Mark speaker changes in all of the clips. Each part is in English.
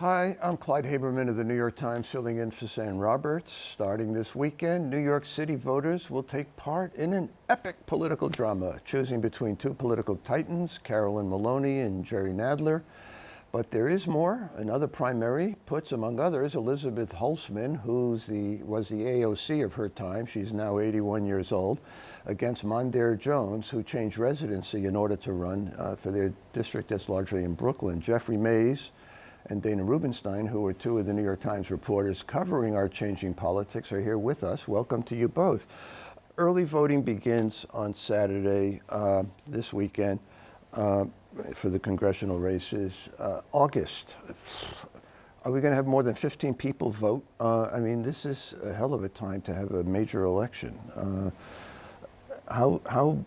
Speaker 1: Hi, I'm Clyde Haberman of the New York Times, filling in for Sam Roberts. Starting this weekend, New York City voters will take part in an epic political drama, choosing between two political titans, Carolyn Maloney and Jerry Nadler. But there is more. Another primary puts, among others, Elizabeth Holtzman, who was the AOC of her time. She's now 81 years old, against Mondaire Jones, who changed residency in order to run for their district that's largely in Brooklyn. Jeffrey Mays and Dana Rubinstein, who are two of the New York Times reporters covering our changing politics, are here with us. Welcome to you both. Early voting begins on Saturday this weekend for the congressional races. August, are we going to have more than 15 people vote? I mean, this is a hell of a time to have a major election. How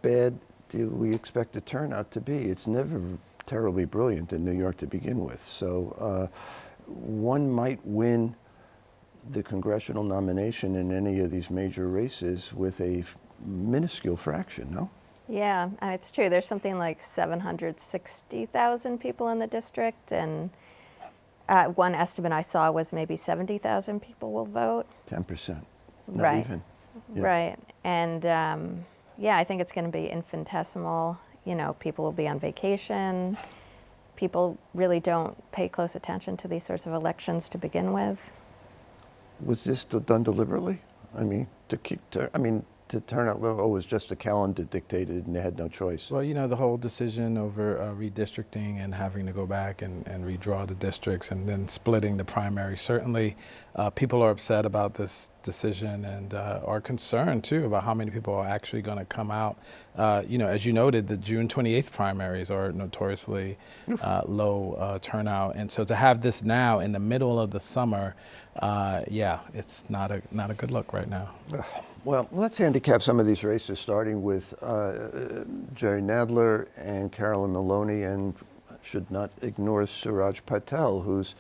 Speaker 1: bad do we expect the turnout to be? It's never terribly brilliant in New York to begin with. So one might win the congressional nomination in any of these major races with a minuscule fraction, no?
Speaker 2: Yeah, it's true. There's something like 760,000 people in the district, and one estimate I saw was maybe 70,000 people will vote.
Speaker 1: 10%, not
Speaker 2: right.
Speaker 1: even. Yeah.
Speaker 2: Right, and yeah, I think it's going to be infinitesimal. You know, people will be on vacation. People really don't pay close attention to these sorts of elections to begin with.
Speaker 1: Was this done deliberately? I mean, to turn out, well, it was just the calendar dictated and they had no choice.
Speaker 3: Well, you know, the whole decision over redistricting and having to go back and redraw the districts and then splitting the primary. Certainly, people are upset about this decision and are concerned, too, about how many people are actually going to come out. You know, as you noted, the June 28th primaries are notoriously low turnout. And so to have this now in the middle of the summer, yeah, it's not a good look right now.
Speaker 1: Well, let's handicap some of these races, starting with Jerry Nadler and Carolyn Maloney, and should not ignore Neaj Patel, who's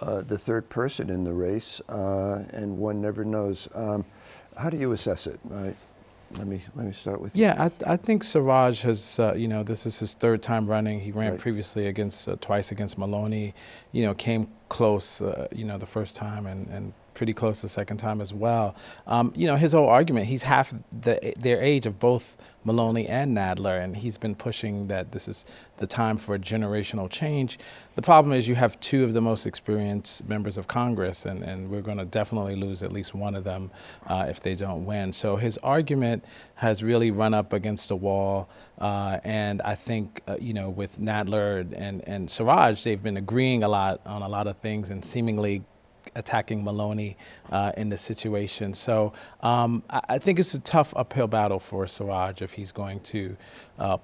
Speaker 1: the third person in the race, and one never knows. How do you assess it? Let me start with you.
Speaker 3: Yeah, I think Neaj has, you know, this is his third time running. He ran
Speaker 1: Right.
Speaker 3: previously twice against Maloney, you know, came close, you know, the first time and pretty close the second time as well. You know, his whole argument, he's half their age of both Maloney and Nadler, and he's been pushing that this is the time for a generational change. The problem is you have two of the most experienced members of Congress, and we're going to definitely lose at least one of them if they don't win. So his argument has really run up against a wall, and I think, you know, with Nadler and Neaj, they've been agreeing a lot on a lot of things and seemingly attacking Maloney in the situation. So I think it's a tough uphill battle for Neaj if he's going to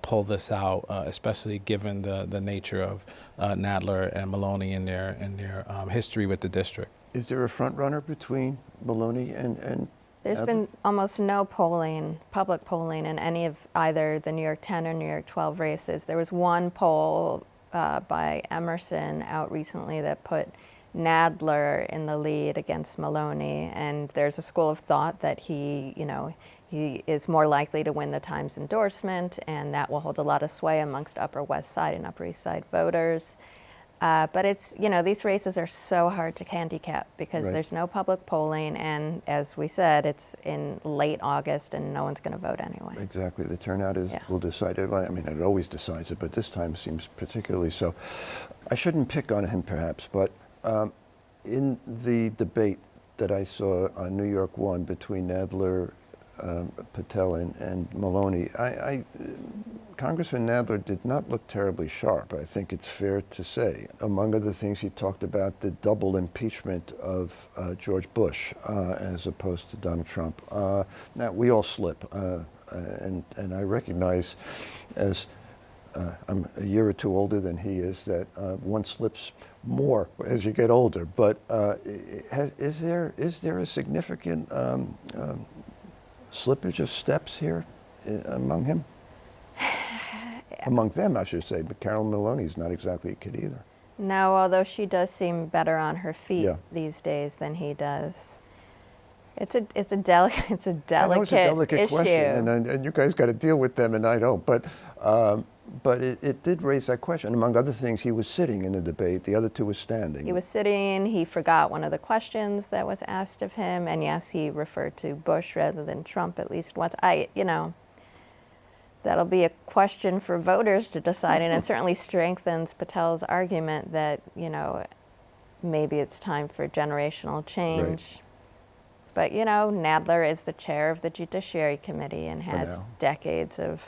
Speaker 3: pull this out, especially given the nature of Nadler and Maloney in their history with the district.
Speaker 1: Is there a front runner between Maloney and
Speaker 2: There's
Speaker 1: Nadler?
Speaker 2: been almost no polling, public polling, in any of either the New York 10 or New York 12 races. There was one poll by Emerson out recently that put Nadler in the lead against Maloney, and there's a school of thought that he is more likely to win the Times endorsement, and that will hold a lot of sway amongst Upper West Side and Upper East Side voters. But it's, you know, these races are so hard to handicap because
Speaker 1: Right.
Speaker 2: there's no public polling, and as we said, it's in late August and no one's going to vote anyway.
Speaker 1: Exactly. The turnout will decide it. I mean, it always decides it, but this time seems particularly so. I shouldn't pick on him, perhaps, but in the debate that I saw on New York 1 between Nadler, Patel, and Maloney, Congressman Nadler did not look terribly sharp, I think it's fair to say. Among other things, he talked about the double impeachment of George Bush as opposed to Donald Trump. Now, we all slip, and I recognize, as I'm a year or two older than he is, that one slips more as you get older. But is there a significant slippage of steps here among him? Among them, I should say. But Carolyn Maloney's not exactly a kid either.
Speaker 2: No, although she does seem better on her feet
Speaker 1: Yeah.
Speaker 2: these days than he does. It's a delicate
Speaker 1: I know it's a delicate
Speaker 2: issue.
Speaker 1: question, and you guys got to deal with them, and I don't. But But it did raise that question. Among other things, he was sitting in the debate. The other two were standing.
Speaker 2: He was sitting, he forgot one of the questions that was asked of him, and yes, he referred to Bush rather than Trump at least once. That'll be a question for voters to decide, and it certainly strengthens Patel's argument that, maybe it's time for generational change.
Speaker 1: Right.
Speaker 2: But, Nadler is the chair of the Judiciary Committee and has decades of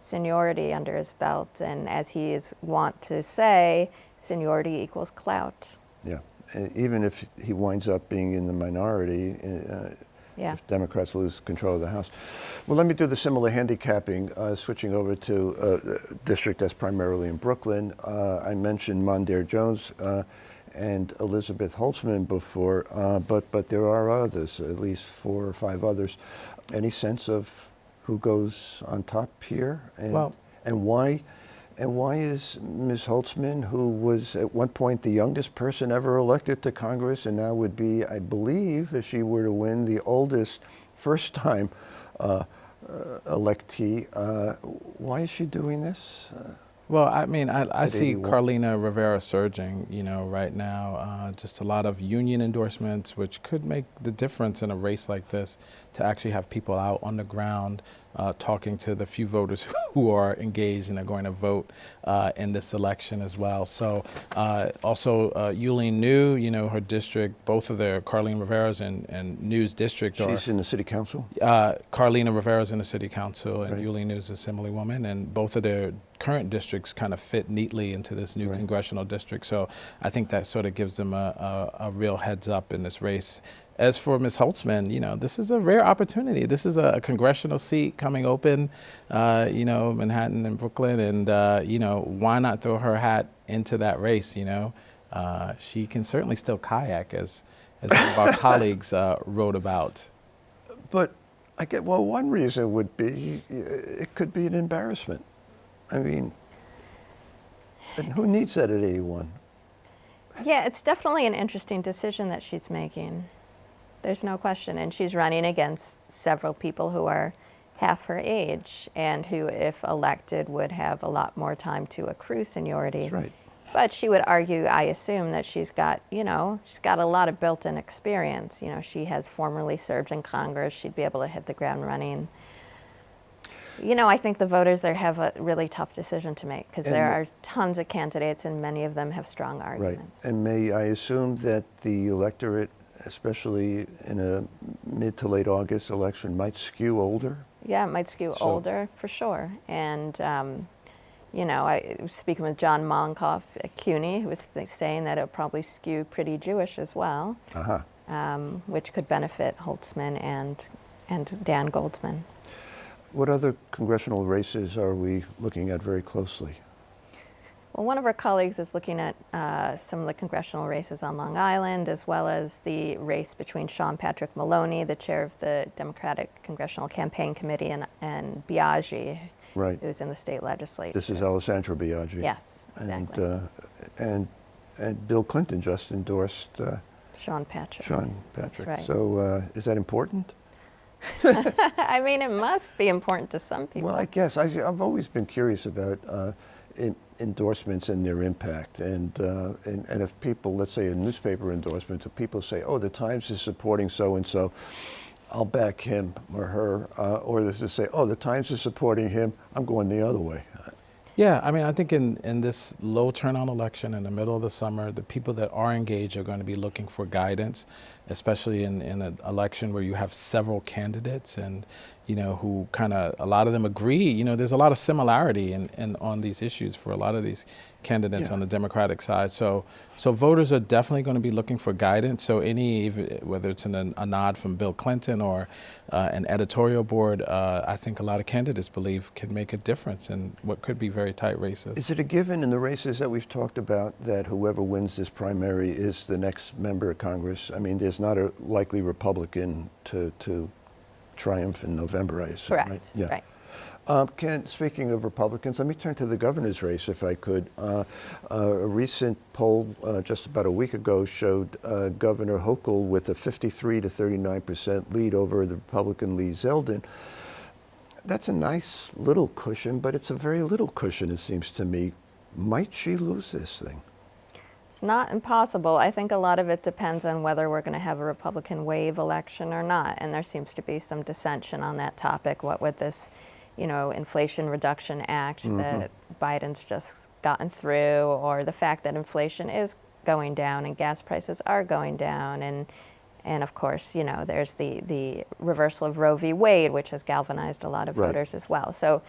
Speaker 2: seniority under his belt. And as he is wont to say, seniority equals clout.
Speaker 1: Yeah. Even if he winds up being in the minority, if Democrats lose control of the House. Well, let me do the similar handicapping, switching over to a district that's primarily in Brooklyn. I mentioned Mondaire Jones and Elizabeth Holtzman before, but there are others, at least 4 or 5 others. Any sense of who goes on top here, and why is Ms. Holtzman, who was at one point the youngest person ever elected to Congress, and now would be, I believe, if she were to win, the oldest first-time electee, why is she doing this?
Speaker 3: Well, I mean, I see
Speaker 1: 81.
Speaker 3: Carlina Rivera surging, right now. Just a lot of union endorsements, which could make the difference in a race like this, to actually have people out on the ground talking to the few voters who are engaged and are going to vote in this election as well. So also Yuleen New, her district, both of their Carlina Rivera's and New's district
Speaker 1: She's in the city council?
Speaker 3: Carlina Rivera's in the city council, and
Speaker 1: Right.
Speaker 3: Yuleen New's assemblywoman, and both of their current districts kind of fit neatly into this new congressional district. So I think that sort of gives them a real heads up in this race. As for Ms. Holtzman, this is a rare opportunity. This is a congressional seat coming open, Manhattan and Brooklyn, and, why not throw her hat into that race, She can certainly still kayak, as some of our colleagues wrote about.
Speaker 1: But one reason would be it could be an embarrassment. I mean, and who needs that at 81?
Speaker 2: Yeah, it's definitely an interesting decision that she's making. There's no question. And she's running against several people who are half her age and who, if elected, would have a lot more time to accrue seniority.
Speaker 1: That's right.
Speaker 2: But she would argue, I assume, that she's got a lot of built-in experience. She has formerly served in Congress. She'd be able to hit the ground running. I think the voters there have a really tough decision to make because there are tons of candidates and many of them have strong arguments.
Speaker 1: Right. And may I assume that the electorate, especially in a mid to late August election, might skew older?
Speaker 2: Yeah, it might skew older for sure. And, I was speaking with John Mollenkoff at CUNY, who was saying that it'll probably skew pretty Jewish as well, which could benefit Holtzman and Dan Goldman.
Speaker 1: What other congressional races are we looking at very closely?
Speaker 2: Well, one of our colleagues is looking at some of the congressional races on Long Island, as well as the race between Sean Patrick Maloney, the chair of the Democratic Congressional Campaign Committee, and Biaggi, who's in the state legislature.
Speaker 1: This is Alessandro Biaggi.
Speaker 2: Yes, exactly.
Speaker 1: And Bill Clinton just endorsed
Speaker 2: Sean Patrick.
Speaker 1: That's
Speaker 2: right.
Speaker 1: So is that important?
Speaker 2: I mean, it must be important to some people.
Speaker 1: Well, I guess. I've always been curious about endorsements and their impact. And if people, let's say a newspaper endorsement, if people say, oh, the Times is supporting so-and-so, I'll back him or her. Or there's to say, oh, the Times is supporting him, I'm going the other way.
Speaker 3: Yeah, I mean, I think in this low turnout election in the middle of the summer, the people that are engaged are going to be looking for guidance, especially in an election where you have several candidates and, who kind of, a lot of them agree. There's a lot of similarity in on these issues for a lot of these candidates on the Democratic side. So voters are definitely going to be looking for guidance. So whether it's a nod from Bill Clinton or an editorial board, I think a lot of candidates believe can make a difference in what could be very tight races.
Speaker 1: Is it a given in the races that we've talked about that whoever wins this primary is the next member of Congress? I mean, there's not a likely Republican to triumph in November, I assume.
Speaker 2: Correct.
Speaker 1: Right? Yeah.
Speaker 2: Right.
Speaker 1: Speaking of Republicans, let me turn to the governor's race, if I could. A recent poll just about a week ago showed Governor Hochul with a 53 to 39% lead over the Republican Lee Zeldin. That's a nice little cushion, but it's a very little cushion, it seems to me. Might she lose this thing?
Speaker 2: It's not impossible. I think a lot of it depends on whether we're going to have a Republican wave election or not. And there seems to be some dissension on that topic. What with this, Inflation Reduction Act that Biden's just gotten through, or the fact that inflation is going down and gas prices are going down. And of course, there's the reversal of Roe v. Wade, which has galvanized a lot of voters as well. So,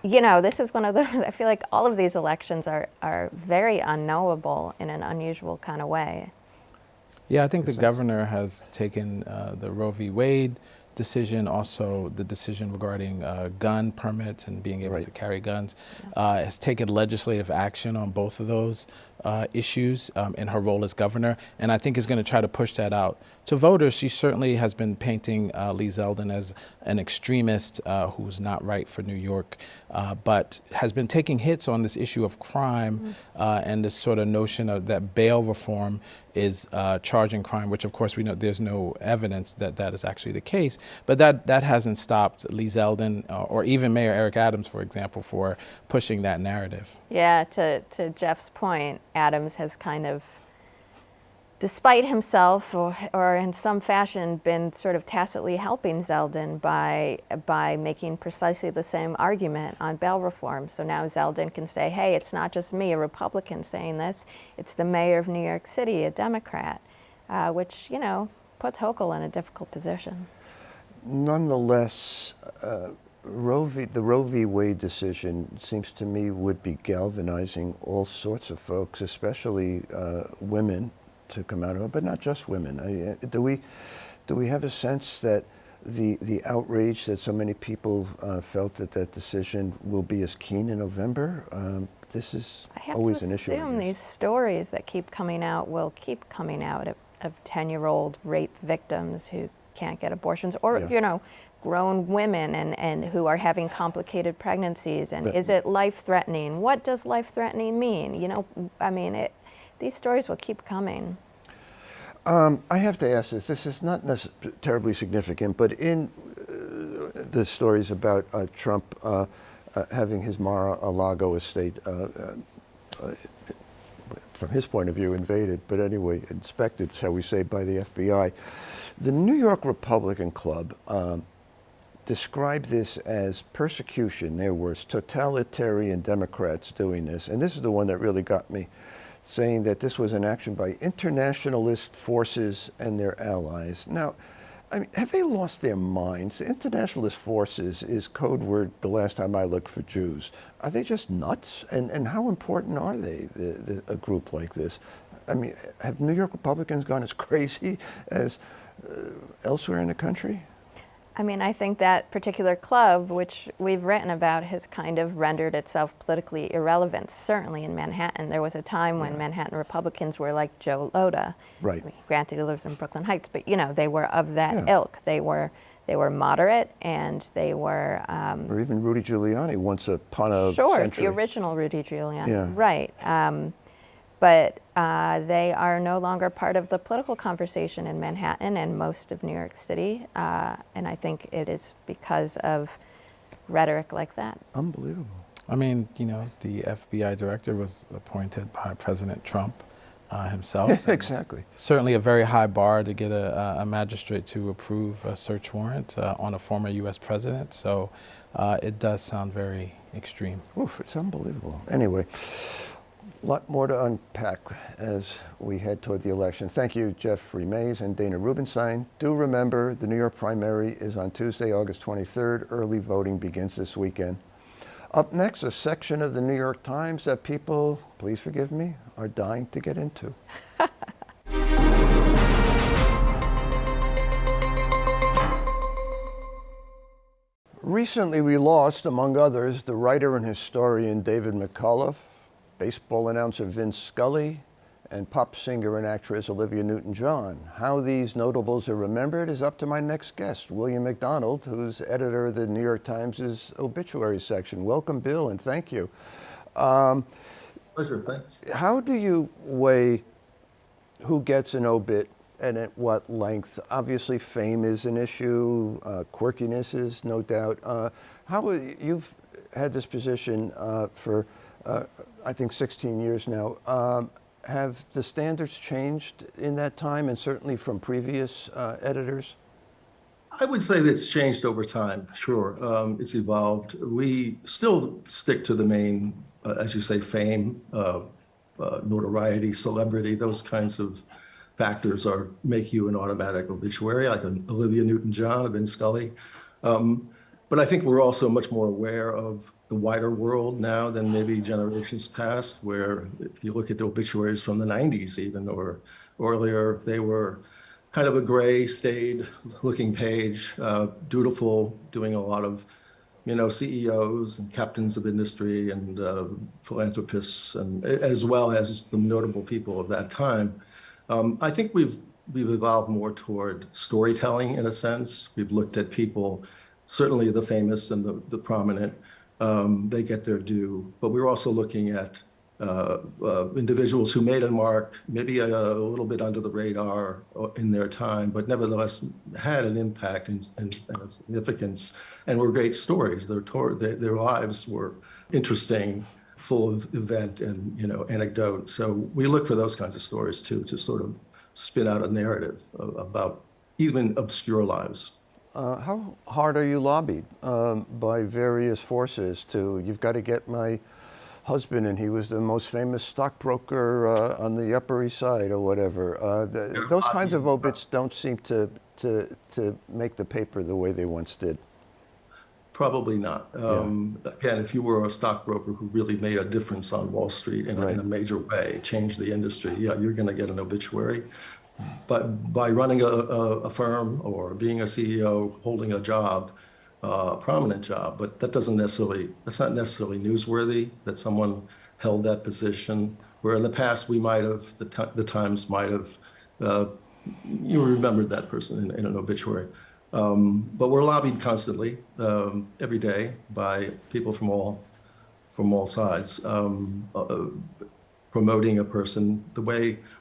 Speaker 2: this is one of the, I feel like all of these elections are very unknowable in an unusual kind of way.
Speaker 3: Yeah, I think the governor has taken the Roe v. Wade decision, also the decision regarding gun permits and being able to carry guns, has taken legislative action on both of those issues in her role as governor, and I think is going to try to push that out to voters. She certainly has been painting Lee Zeldin as an extremist who's not right for New York, but has been taking hits on this issue of crime and this sort of notion of that bail reform is charging crime, which of course we know there's no evidence that that is actually the case, but that hasn't stopped Lee Zeldin or even Mayor Eric Adams, for example, for pushing that narrative.
Speaker 2: Yeah, to Jeff's point, Adams has kind of, despite himself or in some fashion, been sort of tacitly helping Zeldin by making precisely the same argument on bail reform. So now Zeldin can say, hey, it's not just me, a Republican, saying this, it's the mayor of New York City, a Democrat, which, puts Hochul in a difficult position.
Speaker 1: Nonetheless, the Roe v. Wade decision seems to me would be galvanizing all sorts of folks, especially women, to come out of it, but not just women. Do we have a sense that the outrage that so many people felt at that decision will be as keen in November? This is always an issue.
Speaker 2: I assume these stories that keep coming out will keep coming out of 10-year-old rape victims who can't get abortions, or grown women and who are having complicated pregnancies. And is it life-threatening? What does life-threatening mean? These stories will keep coming.
Speaker 1: I have to ask this. This is not terribly significant, but in the stories about Trump having his Mar-a-Lago estate, from his point of view, invaded, but anyway, inspected, shall we say, by the FBI, the New York Republican Club described this as persecution. There were totalitarian Democrats doing this, and this is the one that really got me, saying that this was an action by internationalist forces and their allies. Now, have they lost their minds? Internationalist forces is code word the last time I looked for Jews. Are they just nuts? And how important are they, a group like this? Have New York Republicans gone as crazy as elsewhere in the country?
Speaker 2: I think that particular club, which we've written about, has kind of rendered itself politically irrelevant, certainly in Manhattan. There was a time when Manhattan Republicans were like Joe Lhota.
Speaker 1: Right.
Speaker 2: Granted, he lives in Brooklyn Heights, but, they were of that ilk. They were moderate, and they were...
Speaker 1: or even Rudy Giuliani once upon a
Speaker 2: century.
Speaker 1: century.
Speaker 2: The original Rudy Giuliani. Right. But they are no longer part of the political conversation in Manhattan and most of New York City. And I think it is because of rhetoric like that.
Speaker 1: Unbelievable.
Speaker 3: The FBI director was appointed by President Trump himself.
Speaker 1: Exactly.
Speaker 3: Certainly a very high bar to get a magistrate to approve a search warrant on a former U.S. president. So it does sound very extreme.
Speaker 1: Oof, it's unbelievable. Anyway. A lot more to unpack as we head toward the election. Thank you, Jeffrey Mays and Dana Rubinstein. Do remember, the New York primary is on Tuesday, August 23rd. Early voting begins this weekend. Up next, a section of the New York Times that people, please forgive me, are dying to get into. Recently, we lost, among others, the writer and historian David McCullough, baseball announcer Vince Scully, and pop singer and actress Olivia Newton-John. How these notables are remembered is up to my next guest, William McDonald, who's editor of the New York Times' Obituary section. Welcome, Bill, and thank you.
Speaker 4: Pleasure, thanks.
Speaker 1: How do you weigh who gets an obit and at what length? Obviously, fame is an issue. Quirkiness is, no doubt. You've had this position for, I think, 16 years now. Have the standards changed in that time, and certainly from previous editors?
Speaker 4: I would say that it's changed over time, sure. It's evolved. We still stick to the main, as you say, fame, notoriety, celebrity, those kinds of factors make you an automatic obituary, like an Olivia Newton-John, a Vince Scully. But I think we're also much more aware of the wider world now than maybe generations past, where if you look at the obituaries from the 90s even, or earlier, they were kind of a gray, staid looking page, dutiful, doing a lot of, CEOs and captains of industry and philanthropists, and as well as the notable people of that time. I think we've evolved more toward storytelling in a sense. We've looked at people, certainly the famous and the prominent, they get their due, but we're also looking at individuals who made a mark, maybe a little bit under the radar in their time, but nevertheless had an impact and significance, and were great stories. Their lives were interesting, full of event and anecdote. So we look for those kinds of stories too, to sort of spin out a narrative about even obscure lives.
Speaker 1: How hard are you lobbied by various forces you've got to get my husband, and he was the most famous stockbroker on the Upper East Side or whatever. Those kinds of obits don't seem to make the paper the way they once did.
Speaker 4: Probably not. Again, if you were a stockbroker who really made a difference on Wall Street in a major way, changed the industry, you're going to get an obituary. But by running a firm or being a CEO, holding a job, a prominent job, but that's not necessarily newsworthy that someone held that position, where in the past we might have, the Times might have, you remembered that person in an obituary. But we're lobbied constantly, every day, by people from all sides, promoting a person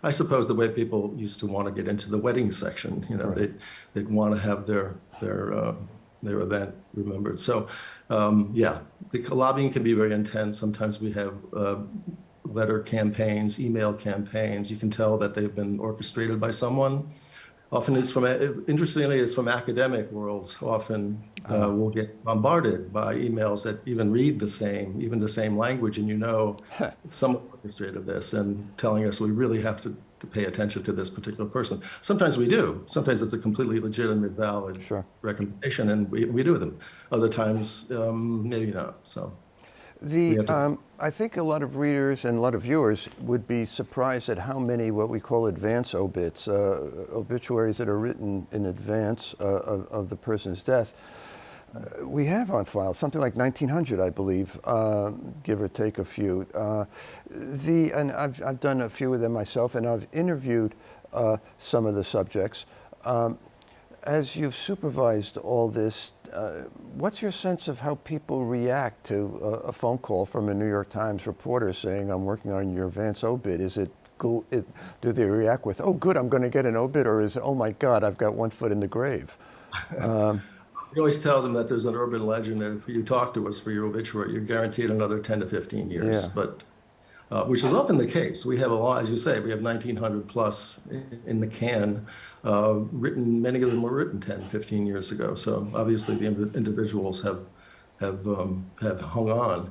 Speaker 4: I suppose the way people used to want to get into the wedding section. They'd want to have their event remembered. So, the lobbying can be very intense. Sometimes we have letter campaigns, email campaigns. You can tell that they've been orchestrated by someone. Often interestingly, it's from academic worlds. Often we'll get bombarded by emails that even read the same language, and someone orchestrated this and telling us we really have to pay attention to this particular person. Sometimes we do. Sometimes it's a completely legitimate, valid recommendation, and we do them. Other times, maybe not. So.
Speaker 1: I think a lot of readers and a lot of viewers would be surprised at how many what we call advance obits, obituaries that are written in advance of the person's death. We have on file something like 1,900, I believe, give or take a few. And I've done a few of them myself, and I've interviewed some of the subjects. As you've supervised all this, what's your sense of how people react to a phone call from a New York Times reporter saying, "I'm working on your advance obit"? Do they react with, "Oh, good, I'm going to get an obit," or is it, "Oh my God, I've got one foot in the grave"?
Speaker 4: We always tell them that there's an urban legend that if you talk to us for your obituary, you're guaranteed another 10 to 15 years.
Speaker 1: Yeah.
Speaker 4: But which is often the case. We have a lot, as you say, we have 1,900 plus in the can. Written, many of them were written 10, 15 years ago. So obviously the individuals have hung on.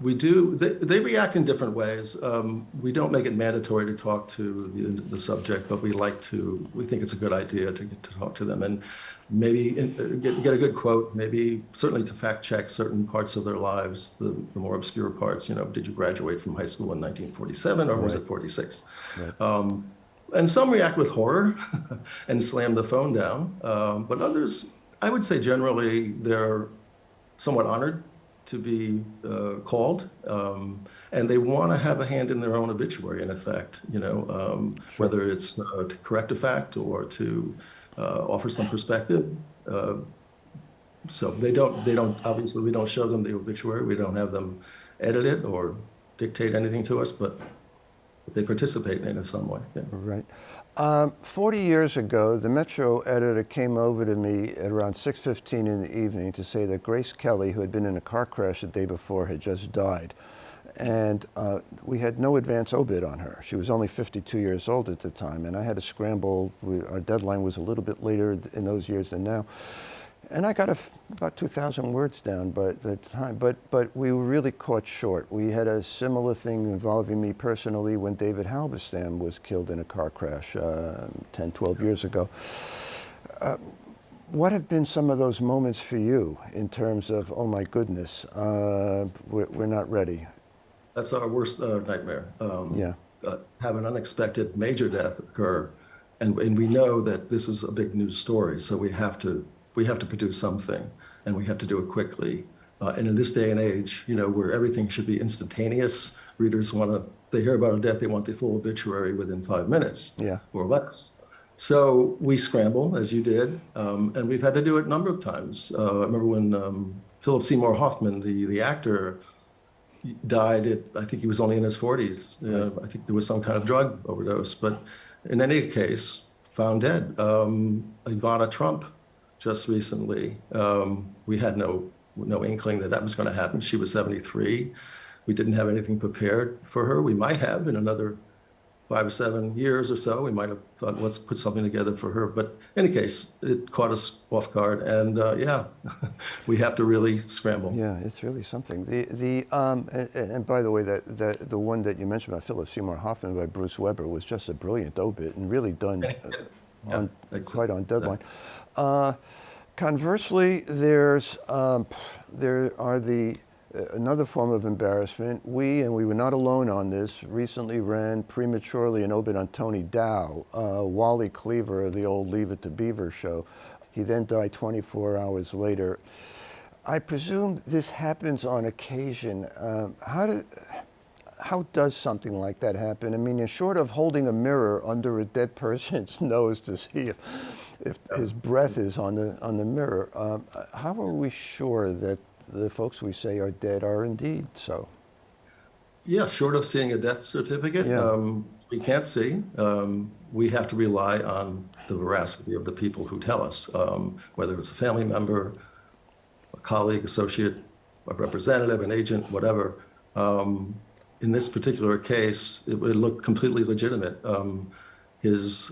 Speaker 4: They react in different ways. We don't make it mandatory to talk to the subject, but we think it's a good idea to get to talk to them and maybe get a good quote, maybe certainly to fact check certain parts of their lives, the more obscure parts. Did you graduate from high school in 1947 or was it 46? Right. And some react with horror and slam the phone down, but others, I would say generally, they're somewhat honored to be called, and they want to have a hand in their own obituary, in effect, whether it's to correct a fact or to offer some perspective. So they don't, obviously we don't show them the obituary, we don't have them edit it or dictate anything to us, but they participate in some way. Yeah.
Speaker 1: Right. 40 years ago, the Metro editor came over to me at around 6:15 in the evening to say that Grace Kelly, who had been in a car crash the day before, had just died. And we had no advance obit on her. She was only 52 years old at the time, and I had to scramble. Our deadline was a little bit later in those years than now. And I got about 2,000 words down by the time, but we were really caught short. We had a similar thing involving me personally when David Halberstam was killed in a car crash 10, 12 years ago. What have been some of those moments for you in terms of, oh my goodness, we're not ready?
Speaker 4: That's our worst nightmare. Have an unexpected major death occur, and we know that this is a big news story, so we have to produce something, and we have to do it quickly. And in this day and age, where everything should be instantaneous, readers they hear about a death, they want the full obituary within 5 minutes or less. So we scramble, as you did, and we've had to do it a number of times. I remember when Philip Seymour Hoffman, the actor, died I think he was only in his 40s. I think there was some kind of drug overdose, but in any case, found dead. Ivana Trump, just recently, we had no inkling that was going to happen. She was 73. We didn't have anything prepared for her. We might have in another 5 or 7 years or so. We might have thought, let's put something together for her. But in any case, it caught us off guard, and we have to really scramble.
Speaker 1: Yeah, it's really something. And by the way, the one that you mentioned about Philip Seymour Hoffman by Bruce Weber was just a brilliant obit and really done quite on deadline. Conversely, there are another form of embarrassment. We were not alone on this, recently ran prematurely an obit on Tony Dow, Wally Cleaver of the old Leave It to Beaver show. He then died 24 hours later. I presume this happens on occasion. How does something like that happen? I mean, short of holding a mirror under a dead person's nose to see if his breath is on the mirror, how are we sure that the folks we say are dead are indeed so?
Speaker 4: Yeah, short of seeing a death certificate, we can't see. We have to rely on the veracity of the people who tell us, whether it's a family member, a colleague, associate, a representative, an agent, whatever. In this particular case, it would look completely legitimate. His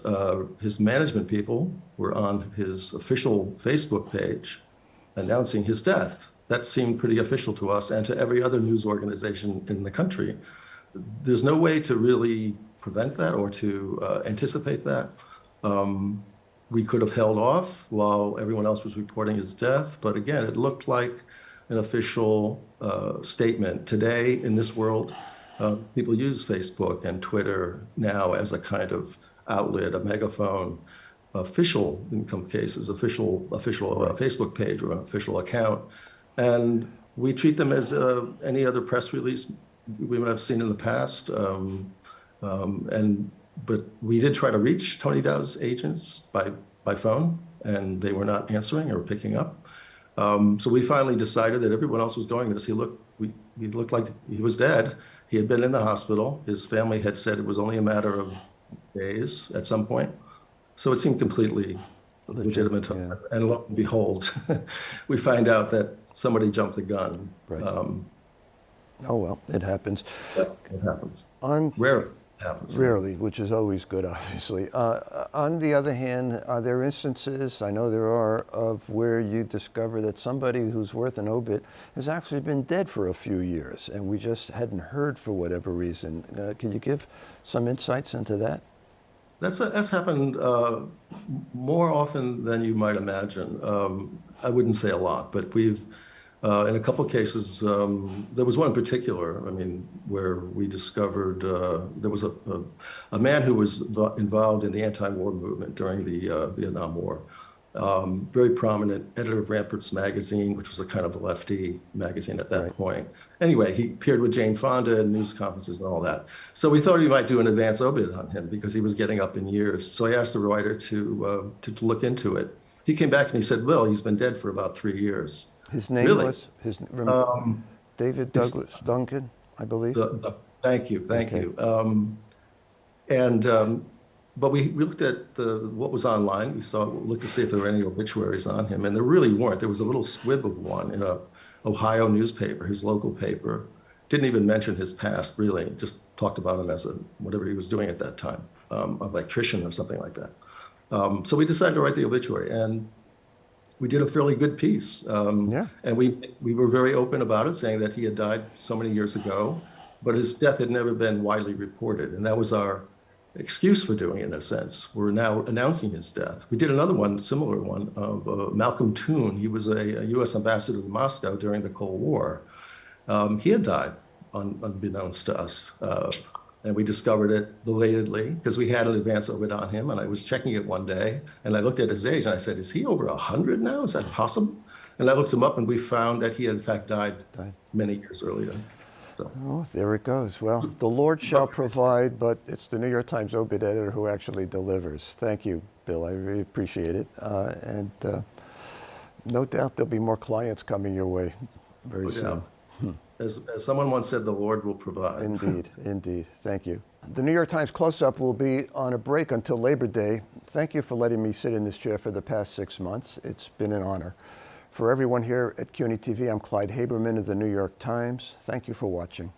Speaker 4: management people were on his official Facebook page announcing his death. That seemed pretty official to us and to every other news organization in the country. There's no way to really prevent that or to anticipate that. We could have held off while everyone else was reporting his death, but again, it looked like an official statement. Today, in this world, people use Facebook and Twitter now as a kind of outlet, a megaphone, official, in some cases, official Facebook page or an official account. And we treat them as any other press release we might have seen in the past. But we did try to reach Tony Dow's agents by phone, and they were not answering or picking up. So we finally decided that everyone else was going this. He looked like he was dead. He had been in the hospital. His family had said it was only a matter of days at some point. So it seemed completely legitimate. Yeah. And lo and behold, we find out that somebody jumped the gun.
Speaker 1: Right. Oh, well, it happens.
Speaker 4: It happens.
Speaker 1: Rarely happens. Rarely, which is always good, obviously. On the other hand, are there instances, I know there are, of where you discover that somebody who's worth an obit has actually been dead for a few years, and we just hadn't heard for whatever reason? Can you give some insights into that?
Speaker 4: That's happened more often than you might imagine. I wouldn't say a lot, but we've, in a couple of cases, there was one in particular, where we discovered there was a man who was involved in the anti-war movement during the Vietnam War. Very prominent editor of Ramparts magazine, which was a kind of a lefty magazine at that point. Anyway, he appeared with Jane Fonda at news conferences and all that. So we thought we might do an advance obit on him because he was getting up in years. So I asked the writer to look into it. He came back to me and said, "Well, he's been dead for about 3 years."
Speaker 1: His name was David Douglas Duncan, I believe.
Speaker 4: Thank you. And but we looked at what was online. Looked to see if there were any obituaries on him, and there really weren't. There was a little squib of one in a Ohio newspaper, his local paper. Didn't even mention his past, really. Just talked about him as whatever he was doing at that time, electrician or something like that. So we decided to write the obituary, and we did a fairly good piece.
Speaker 1: Yeah.
Speaker 4: And we were very open about it, saying that he had died so many years ago, but his death had never been widely reported, and that was our excuse for doing it, in a sense. We're now announcing his death. We did another one, similar one, of Malcolm Toon. He was a U.S. ambassador to Moscow during the Cold War. He had died unbeknownst to us. And we discovered it belatedly because we had an advance obit on him. And I was checking it one day and I looked at his age and I said, is he over 100 now? Is that possible? And I looked him up and we found that he had in fact died many years earlier. So.
Speaker 1: Oh, there it goes. Well, the Lord shall provide, but it's the New York Times obit editor who actually delivers. Thank you, Bill. I really appreciate it. And no doubt there'll be more clients coming your way very soon.
Speaker 4: As someone once said, the Lord will provide.
Speaker 1: Indeed, indeed. Thank you. The New York Times Close-Up will be on a break until Labor Day. Thank you for letting me sit in this chair for the past 6 months. It's been an honor. For everyone here at CUNY TV, I'm Clyde Haberman of the New York Times. Thank you for watching.